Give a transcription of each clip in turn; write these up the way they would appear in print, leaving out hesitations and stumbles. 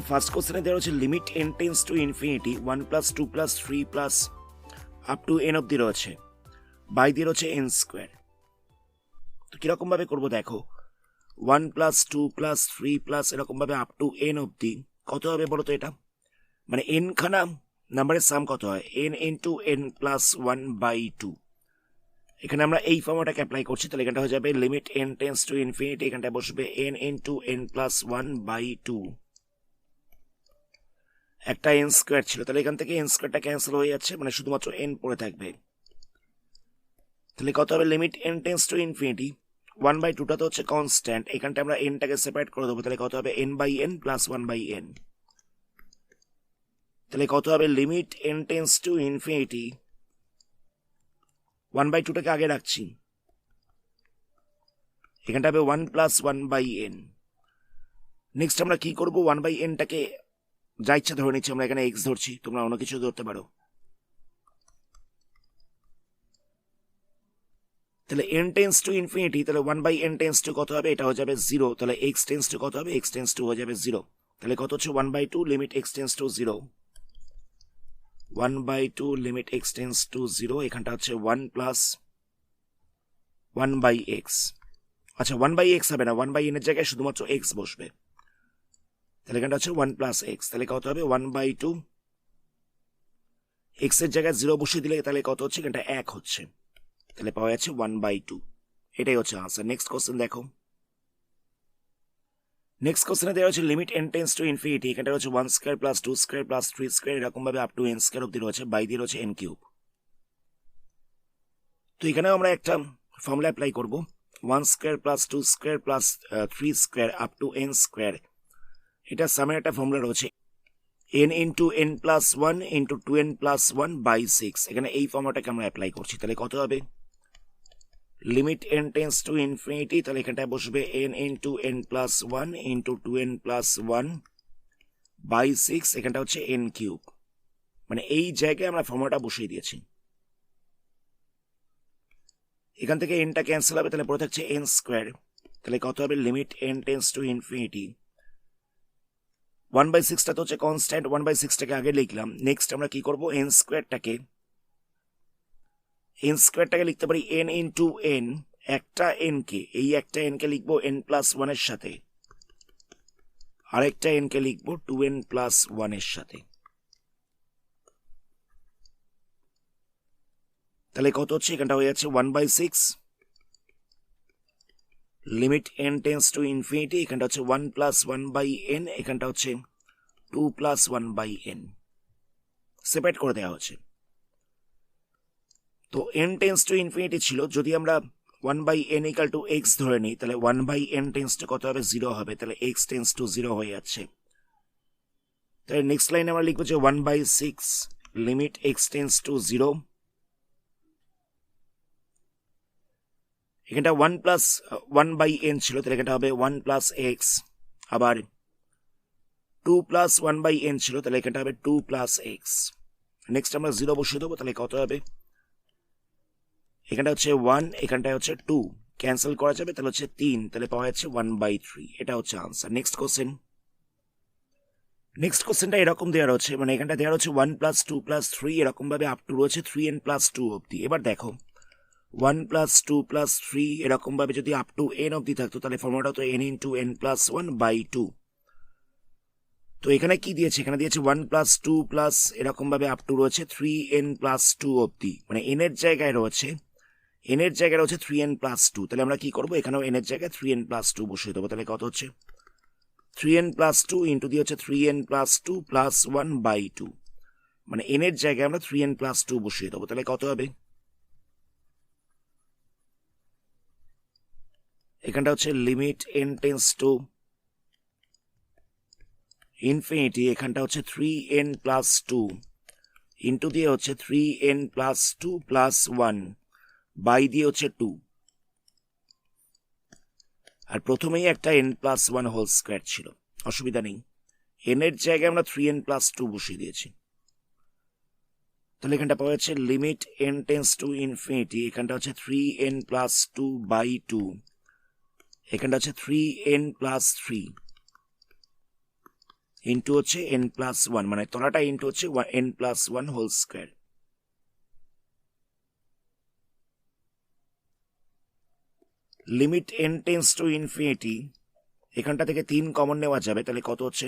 First কোশ্চেনে দেওয়া হচ্ছে limit n tends to infinity 1 plus 2 plus 3 plus up to n অব্দি রয়েছে, বাই দিয়ে রয়েছে n স্কোয়ার। তো কিরকম ভাবে করবো দেখো, 1 প্লাস 2 প্লাস 3 প্লাস এরকম ভাবে আপ টু n অব্দি কত হবে বলো তো? এটা মানে n খানা নাম্বারের সাম কত হয়? n into n plus 1/2। এখানে আমরা এই ফর্মুলাটাকে অ্যাপ্লাই করছি, তাহলে এখানটা হয়ে যাবে limit n tends to infinity, এখানটা বসবে n ইন্টু n প্লাস 1/2। একটা n স্কোয়ার ছিল, তাহলে এখান থেকে n স্কোয়ারটা ক্যান্সেল হয়ে যাচ্ছে, মানে শুধুমাত্র n পড়ে থাকবে। তাহলে কত হবে? Limit n tends to infinity 1/2টা তো হচ্ছে কনস্ট্যান্ট, এখানটা আমরা nটাকে সেপারেট করে দেবো, তাহলে কত হবে? n/n plus 1/n। তাহলে কত হবে? Limit n tends to infinity 1/2টাকে আগে রাখছি, এখানটা হবে 1 প্লাস 1/n। নেক্সট আমরা কি করবো? 1/nটাকে যা ইচ্ছা ধরে নিচ্ছি, আমরা এখানে x ধরছি, তোমরা অন্য কিছু ধরতে পারো। তাহলে n টেন্স টু ইনফিনিটি, তাহলে 1/n টেন্স টু কত হবে? এটা হয়ে যাবে 0। তাহলে x টেন্স টু কত হবে? x টেন্স টু হয়ে যাবে 0। তাহলে কত হচ্ছে? 1/2 limit x tends to 0, 1/2 limit x tends to 0। এখানটা হচ্ছে 1 প্লাস 1/x। আচ্ছা 1/x হবে না, 1/n এর জায়গায় শুধুমাত্র x বসবে, তাহলে এখানটা হচ্ছে 1 প্লাস x। তাহলে কত হবে? 1/2 x এর জায়গায় 0 বসিয়ে দিলে তাহলে কত হচ্ছে? এখানটা 1 হচ্ছে, তাহলে পাওয়া যাচ্ছে 1/2। এটাই হচ্ছে আনসার। নেক্সট কোশ্চেন দেখো। নেক্সট কোশ্চেনে দেওয়া হচ্ছে limit n tends to infinity, এখানটা হচ্ছে 1 square plus 2 square plus 3 square এরকম ভাবে আপ টু n স্কোয়ার অব্দি রয়েছে, বাই দিয়ে রয়েছে n কিউব। তো এখানেও আমরা একটা ফর্মুলা অ্যাপ্লাই করব, 1 square plus 2 square plus 3 square up to n square. এটা সামের একটা ফর্মুলা রয়েছে n into n plus 1 into 2n plus 1 by 6। এখানে এই ফর্মুলাটাকে আমরা অ্যাপ্লাই করছি, তাহলে কত হবে? Limit n tends to infinity, তাহলে এখানটায় বসবে n into n plus 1 into 2n plus 1 by 6, এখানটা হচ্ছে n কিউব। মানে এই জায়গায় আমরা ফর্মুলাটা বসিয়ে দিয়েছি। এখান থেকে nটা ক্যান্সেল হবে, তাহলে পড়ে থাকছে n স্কোয়ার। তাহলে কত হবে? Limit n tends to infinity 1/6টা তো হচ্ছে কনস্ট্যান্ট, 1/6টাকে আগে লিখলাম। নেক্সট আমরা কি করব? n স্কোয়ারটাকে লিখতে পারি n ইন্টু n, একটা n কে, এই একটা n কে লিখবো n প্লাস 1 এর সাথে, আরেকটা n কে লিখবো 2n প্লাস 1 এর সাথে। তাহলে কত হচ্ছে? এখানটা হয়ে যাচ্ছে 1/6 limit n tends to infinity, এখানটা হচ্ছে 1 প্লাস 1/n, এখানটা হচ্ছে 2 প্লাস 1/n, সেপারেট করে দেওয়া হচ্ছে। তো n টেন্স টু ইনফিনিটি ছিল, যদি আমরা 1/n ইকাল টু x ধরে নিই, তাহলে 1/n টেন্স টু কত হবে? 0 হবে, তাহলে x টেন্স টু 0 হয়ে যাচ্ছে। তাহলে নেক্সট লাইনে আমরা লিখবো যে 1/6 লিমিট x টেন্স টু 0। এখানটা 1 প্লাস 1/n ছিল, তাহলে এখানটা হবে 1 প্লাস x। আবার 2 প্লাস 1/n ছিল, তাহলে এখানটা হবে 2 প্লাস x। নেক্সট আমরা 0 বসিয়ে দেবো, তাহলে কত হবে? এখানটা হচ্ছে 1, এখানটা হচ্ছে 2, ক্যান্সেল করা যাবে, তাহলে হচ্ছে 3, তাহলে পাওয়া যাচ্ছে 1/3। এটা হচ্ছে আনসার। Next question. নেক্সট কোশ্চেনটা এরকম দেওয়া রয়েছে, মানে এখানটা দেওয়া রয়েছে 1 প্লাস 2 প্লাস 3 এরকম ভাবে আপ টু রয়েছে 3n প্লাস 2 অব্দি। এবার দেখো 1 প্লাস 2 প্লাস 3 এরকম ভাবে যদি আপ টু n অব্দি থাকতো, তাহলে ফর্মুলাটা তো n ইন্টু n প্লাস 1/2। তো এখানে কি দিয়েছে? এখানে দিয়েছে 1 প্লাস 2 প্লাস এরকম ভাবে আপ টু রয়েছে 3n প্লাস 2 অব্দি, মানে n এর জায়গায় রয়েছে 3n প্লাস 2। তাহলে আমরা কি করবো? এখানেও n এর জায়গায় 3n প্লাস 2 বসিয়ে দেবো, তাহলে কত হচ্ছে? 3n প্লাস 2 ইন্টু দিয়ে হচ্ছে 3n প্লাস 2 প্লাস 1/2, মানে n এর জায়গায় আমরা 3n প্লাস 2 বসিয়ে দেবো, তাহলে কত হবে? এখানটা হচ্ছে limit n tends to infinity, এখানটা হচ্ছে 3n প্লাস 2 ইন্টু দিয়ে হচ্ছে 3n প্লাস 2 প্লাস 1 বাই দিয়ে হচ্ছে 2। আর প্রথমেই একটা n প্লাস 1 হোল স্কোয়ার ছিল, অসুবিধা নেই, n এর জায়গায় আমরা 3n প্লাস 2 বসিয়ে দিয়েছি। তাহলে এখানটা পাওয়া যাচ্ছে limit n tends to infinity, এখানটা হচ্ছে 3n প্লাস 2/2, এখানটা হচ্ছে 3n প্লাস 3 ইন্টু হচ্ছে এন প্লাস ওয়ান, মানে তলাটা ইন্টু হচ্ছে n plus one whole square. Limit n tends to infinity, এখানটা থেকে 3 কমন নেওয়া যাবে, তাহলে কত হচ্ছে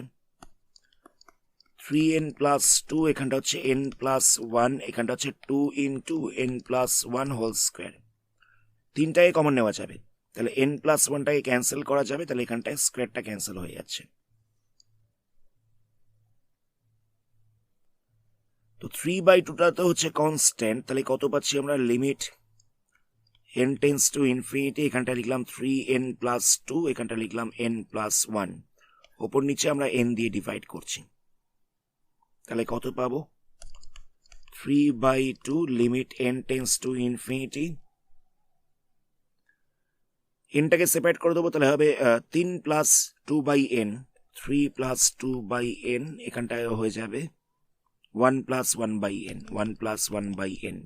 3n প্লাস টু, এখানটা হচ্ছে n প্লাস ওয়ান, এখানটা হচ্ছে 2 into n plus one whole square. 3টাকে কমন নেওয়া যাবে, তাহলে n প্লাস ওয়ানটাকে ক্যান্সেল করা যাবে, তাহলে এখানটায় স্কোয়ারটা ক্যান্সেল হয়ে যাচ্ছে। তো 3/2টা তো হচ্ছে কনস্ট্যান্ট, তাহলে কত পাচ্ছি আমরা limit n tends to infinity, এখানটা লিখলাম 3n প্লাস টু, এখানটা লিখলাম n প্লাস ওয়ান, ওপর নিচে আমরা n দিয়ে ডিভাইড করছি, তাহলে কত পাবো 3/2 limit n tends to infinity. এনটাকে সেপারেট করে দেবো, তাহলে হবে 3 প্লাস 2/n, 3 প্লাস 2/n, এখানটায় হয়ে যাবে 1 plus 1/n, 1 plus 1/n।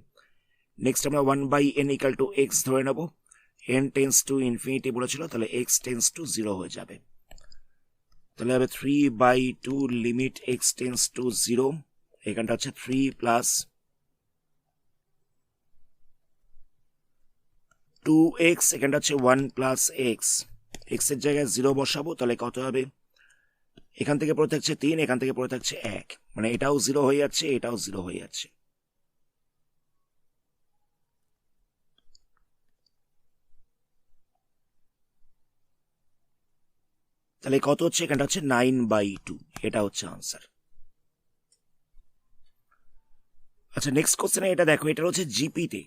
Next আমরা 1/n ইকাল টু এক্স ধরে নেব, n টেন্স টু ইনফিনিটি বলেছিল, তাহলে এক্স টেন্স টু 0 হয়ে যাবে, তাহলে হবে 3/2 লিমিট এক্স টেন্স টু 0, এখানটা হচ্ছে 3 প্লাস 2x, এখানটা হচ্ছে 1 প্লাস এক্স, এক্স এর জায়গায় 0 বসাবো, তাহলে কত হবে এখান থেকে পড়ে থাকছে 3, এখান থেকে পড়ে থাকছে 1, মানে এটাও 0 হয়ে যাচ্ছে, এটাও 0 হয়ে যাচ্ছে। তাহলে কত হচ্ছে এখানটা হচ্ছে 9/2, এটা হচ্ছে আনসার। আচ্ছা নেক্সট কোশ্চেনে এটা দেখো, এটা হচ্ছে জিপিতে।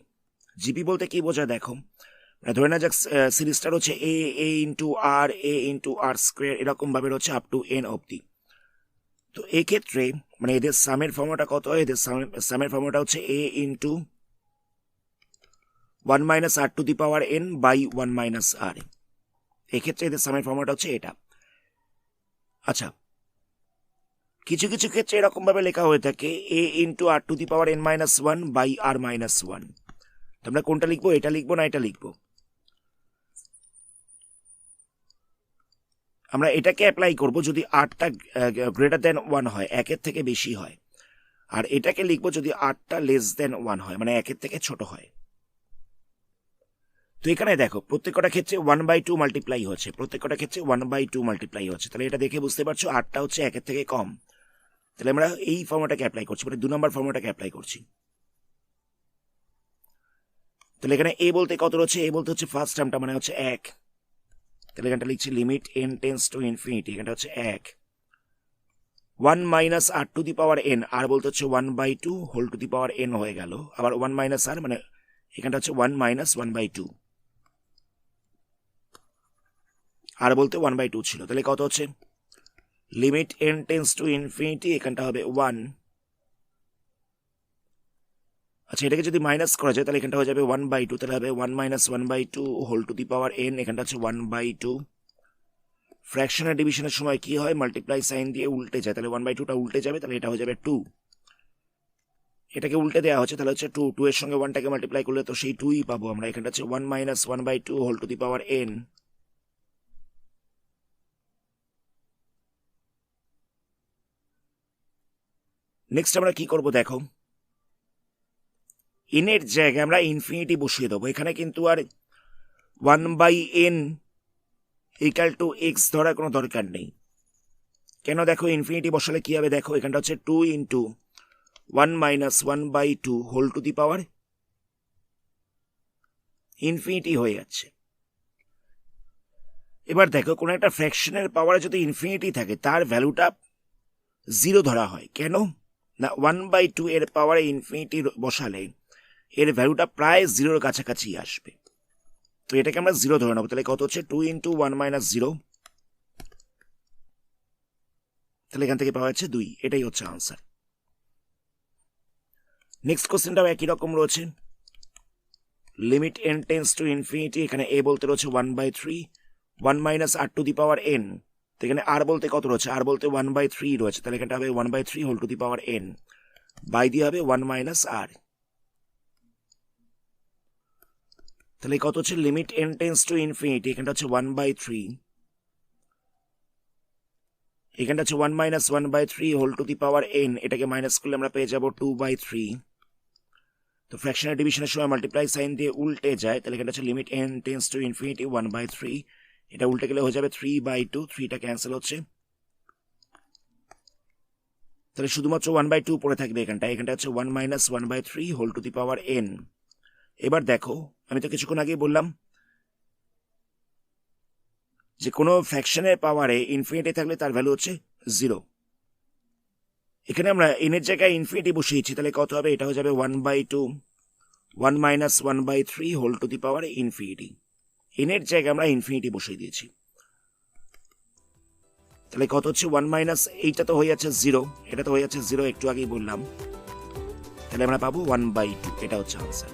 জিপি বলতে কি বোঝায় দেখো, ধরে না যাক সিরিজটার হচ্ছে এ ইন্টু আর স্কোয়ার, এরকম ভাবে হচ্ছে আপ টু এন অব্দি। তো এক্ষেত্রে মানে এদের সামের ফর্মুলাটা কত হয়, এদের সামের ফর্মুলাটা হচ্ছে a into 1 minus r to the power n by 1 minus r, এক্ষেত্রে এদের সামের ফর্মুলাটা হচ্ছে এটা। আচ্ছা কিছু কিছু ক্ষেত্রে এরকম ভাবে লেখা হয়ে থাকে a into r to the power n minus one by r minus one, আমরা কোনটা লিখবো, এটা লিখবো না এটা লিখবো? আমরা এটাকে অ্যাপ্লাই করব যদি আরটা গ্রেটার দেন 1 হয়, একের থেকে বেশি হয়, আর এটাকে লিখবো যদি আরটা লেস দেন 1 হয়, মানে একের থেকে ছোট হয়। তো এখানে দেখো প্রত্যেকটা ক্ষেত্রে 1/2 মাল্টিপ্লাই হচ্ছে, প্রত্যেকটা ক্ষেত্রে 1/2 মাল্টিপ্লাই হচ্ছে, তাহলে এটা দেখে বুঝতে পারছো আরটা হচ্ছে একের থেকে কম, তাহলে আমরা এই ফর্মুলাটাকে অ্যাপ্লাই করছি, মানে 2 নম্বর ফর্মুলাটাকে অ্যাপ্লাই করছি। তাহলে এখানে এ বলতে কত রয়েছে, এ বলতে হচ্ছে ফার্স্ট টার্মটা মানে হচ্ছে 1, তাহলে এখানটা লিখছি limit n tends to infinity, এখানটা হচ্ছে 1, 1 minus r to the power n, r বলতে হচ্ছে 1/2 whole to the power n হয়ে গেল, আবার 1 মাইনাস আর মানে এখানটা হচ্ছে 1 মাইনাস 1/2, আর বলতে 1/2 ছিল, তাহলে কত হচ্ছে limit n tends to infinity, এখানটা হবে 1। আচ্ছা এটাকে যদি মাইনাস করা যায় তাহলে এখানটা হয়ে যাবে 1/2, তাহলে হবে 1 minus 1/2 whole to the power n, এখানটা হচ্ছে 1/2। ফ্র্যাকশনের ডিভিশনের সময় কি হয়, মাল্টিপ্লাই সাইন দিয়ে উল্টে যায়, তাহলে 1/2টা উল্টে যাবে, তাহলে এটা হয়ে যাবে 2, এটাকে উল্টে দেওয়া হচ্ছে, তাহলে হচ্ছে 2, 2 এর সঙ্গে 1টাকে মাল্টিপ্লাই করলে তো সেই 2ই পাবো আমরা, এখানটা হচ্ছে 1 minus 1/2 whole to the power n. Next আমরা কি করব দেখো, এর জায়গায় আমরা ইনফিনিটি বসিয়ে দেবো, এখানে কিন্তু আর 1/n ইকাল টু এক্স ধরার কোনো দরকার নেই, কেন দেখো ইনফিনিটি বসালে কি হবে দেখো, এখানটা হচ্ছে 2 into 1 minus 1/2 whole to the power infinity হয়ে যাচ্ছে। এবার দেখো কোনো একটা ফ্র্যাকশনের পাওয়ারে যদি ইনফিনিটি থাকে তার ভ্যালুটা 0 ধরা হয়, কেন না 1/2 এর পাওয়ারে ইনফিনিটি বসালে এর ভ্যালুটা প্রায় 0-র কাছাকাছি আসবে, তো এটাকে আমরা 0 ধরে নেবো, তাহলে কত হচ্ছে 2 ইন্টু 1 মাইনাস 0, তাহলে এখান থেকে পাওয়া যাচ্ছে 2, এটাই হচ্ছে আনসার। নেক্সট কোশ্চেনটাও একই রকম রয়েছে, limit n tends to infinity, এখানে a বলতে রয়েছে 1/3, 1 minus r to the power n, তো এখানে আর বলতে কত রয়েছে, আর বলতে 1/3 রয়েছে, তাহলে এখানটা হবে 1/3 whole to the power n, by দিয়ে হবে 1 মাইনাস আর, তাহলে কত হচ্ছে limit n tends to infinity, এখানটা হচ্ছে 1/3, এখানটা হচ্ছে 1 - 1/3 whole to the power n, এটাকে মাইনাস করলে আমরা পেয়ে যাব 2/3। তো ফ্র্যাকশনের ডিভিশনের সময় মাল্টিপ্লাই সাইন দিয়ে উল্টে যায়, তাহলে এখানটা হচ্ছে limit n tends to infinity 1/3, এটা উল্টে গেলে হয়ে যাবে 3/2, 3টা ক্যান্সেল হচ্ছে, তাহলে শুধুমাত্র 1/2 পড়ে থাকবে এখানটা হচ্ছে 1 - 1/3 whole to the power n। এবার দেখো, আমি তো কিছুক্ষণ আগেই বললাম যে কোনো ফ্র্যাকশনের পাওয়ারে ইনফিনিটি থাকলে তার ভ্যালু হচ্ছে 0। এখানে আমরা n এর জায়গায় ইনফিনিটি বসিয়েছি, তাহলে কত হবে, এটা হয়ে যাবে 1/2 1 - 1/3 whole to the power infinity. n এর জায়গায় আমরা ইনফিনিটি বসিয়ে দিয়েছি, তাহলে কত হচ্ছে 1 - এইটা তো হয়ে যাচ্ছে 0, এটা তো হয়ে যাচ্ছে 0, একটু আগেই বললাম, তাহলে আমরা পাবো 1/2, এটা হচ্ছে আনসার।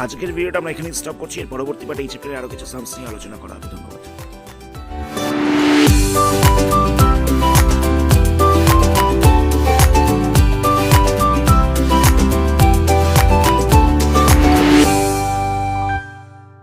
আজকের ভিডিওটা আমরা এখানে স্টপ করছি, এর পরবর্তী পার্টে এই চ্যাপ্টারে আরো কিছু সামস নিয়ে আলোচনা করা হবে। ধন্যবাদ।